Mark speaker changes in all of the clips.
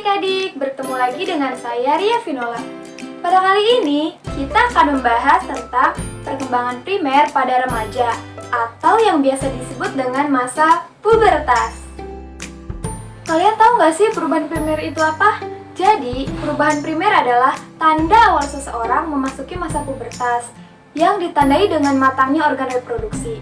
Speaker 1: adik-adik, bertemu lagi dengan saya Ria Vinola. Pada kali ini, kita akan membahas tentang perkembangan primer pada remaja atau yang biasa disebut dengan masa pubertas. Kalian tahu nggak sih perubahan primer itu apa? Jadi, perubahan primer adalah tanda awal seseorang memasuki masa pubertas yang ditandai dengan matangnya organ reproduksi.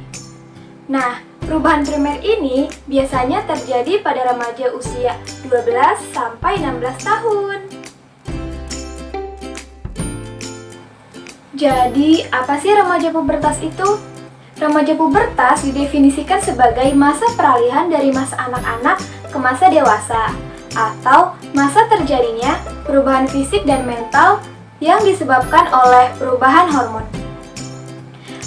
Speaker 1: Nah, perubahan primer ini biasanya terjadi pada remaja usia 12 sampai 16 tahun. Jadi, apa sih remaja pubertas itu? Remaja pubertas didefinisikan sebagai masa peralihan dari masa anak-anak ke masa dewasa, atau masa terjadinya perubahan fisik dan mental yang disebabkan oleh perubahan hormon.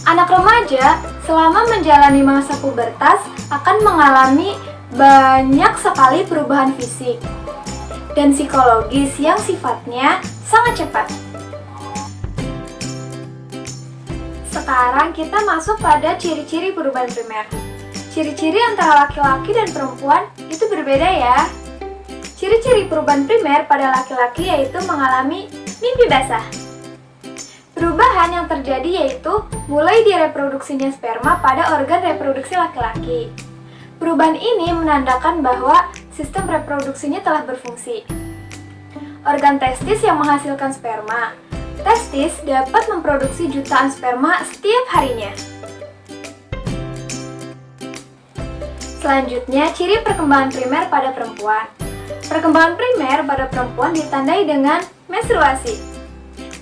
Speaker 1: Anak remaja selama menjalani masa pubertas akan mengalami banyak sekali perubahan fisik dan psikologis yang sifatnya sangat cepat. Sekarang kita masuk pada ciri-ciri perubahan primer. Ciri-ciri antara laki-laki dan perempuan itu berbeda ya. Ciri-ciri perubahan primer pada laki-laki yaitu mengalami mimpi basah. Perubahan yang terjadi yaitu mulai direproduksinya sperma pada organ reproduksi laki-laki. Perubahan ini menandakan bahwa sistem reproduksinya telah berfungsi. Organ testis yang menghasilkan sperma. Testis dapat memproduksi jutaan sperma setiap harinya. Selanjutnya, ciri perkembangan primer pada perempuan. Perkembangan primer pada perempuan ditandai dengan menstruasi,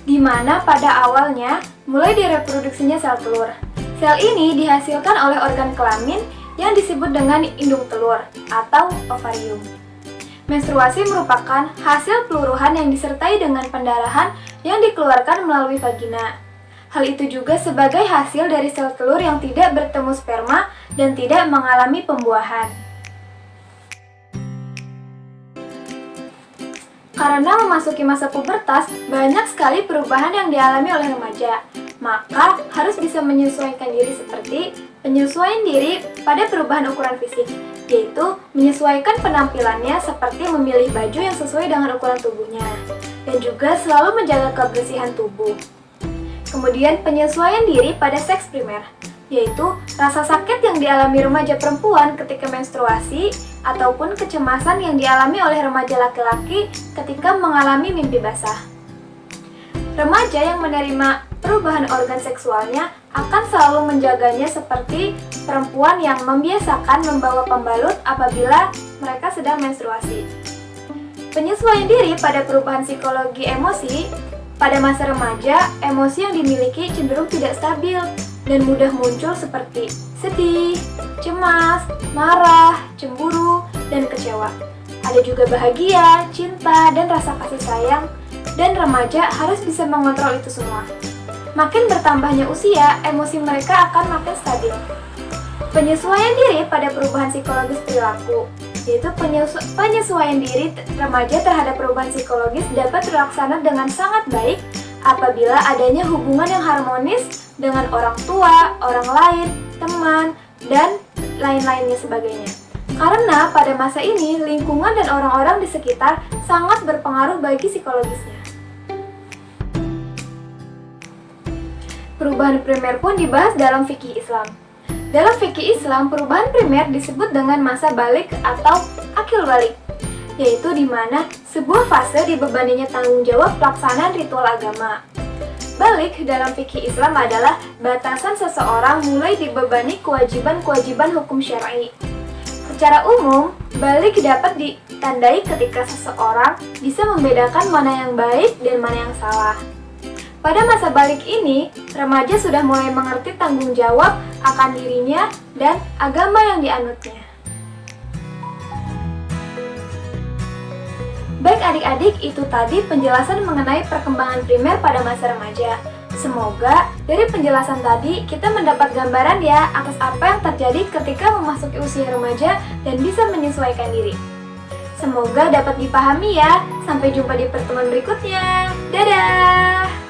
Speaker 1: di mana pada awalnya mulai direproduksinya sel telur. Sel ini dihasilkan oleh organ kelamin yang disebut dengan indung telur atau ovarium. Menstruasi merupakan hasil peluruhan yang disertai dengan pendarahan yang dikeluarkan melalui vagina. Hal itu juga sebagai hasil dari sel telur yang tidak bertemu sperma dan tidak mengalami pembuahan. Karena memasuki masa pubertas, banyak sekali perubahan yang dialami oleh remaja. Maka harus bisa menyesuaikan diri seperti penyesuaian diri pada perubahan ukuran fisik, yaitu menyesuaikan penampilannya seperti memilih baju yang sesuai dengan ukuran tubuhnya, dan juga selalu menjaga kebersihan tubuh. Kemudian penyesuaian diri pada seks primer, yaitu rasa sakit yang dialami remaja perempuan ketika menstruasi ataupun kecemasan yang dialami oleh remaja laki-laki ketika mengalami mimpi basah. Remaja yang menerima perubahan organ seksualnya akan selalu menjaganya seperti perempuan yang membiasakan membawa pembalut apabila mereka sedang menstruasi. Penyesuaian diri pada perubahan psikologi emosi. Pada masa remaja, emosi yang dimiliki cenderung tidak stabil dan mudah muncul seperti sedih, cemas, marah, cemburu, dan kecewa. Ada juga bahagia, cinta, dan rasa kasih sayang, dan remaja harus bisa mengontrol itu semua. Makin bertambahnya usia, emosi mereka akan makin stabil. Penyesuaian diri pada perubahan psikologis perilaku, yaitu penyesuaian diri remaja terhadap perubahan psikologis dapat terlaksana dengan sangat baik apabila adanya hubungan yang harmonis dengan orang tua, orang lain, teman, dan lain-lainnya sebagainya. Karena pada masa ini, lingkungan dan orang-orang di sekitar sangat berpengaruh bagi psikologisnya. Perubahan primer pun dibahas dalam fikih Islam. Dalam fikih Islam, perubahan primer disebut dengan masa balik atau akil balik, yaitu di mana sebuah fase dibebaninya tanggung jawab pelaksanaan ritual agama. Balik dalam fikih Islam adalah batasan seseorang mulai dibebani kewajiban-kewajiban hukum syar'i. Secara umum, balik dapat ditandai ketika seseorang bisa membedakan mana yang baik dan mana yang salah. Pada masa balik ini, remaja sudah mulai mengerti tanggung jawab akan dirinya dan agama yang dianutnya. Baik adik-adik, itu tadi penjelasan mengenai perkembangan primer pada masa remaja. Semoga dari penjelasan tadi kita mendapat gambaran ya atas apa yang terjadi ketika memasuki usia remaja dan bisa menyesuaikan diri. Semoga dapat dipahami ya. Sampai jumpa di pertemuan berikutnya. Dadah!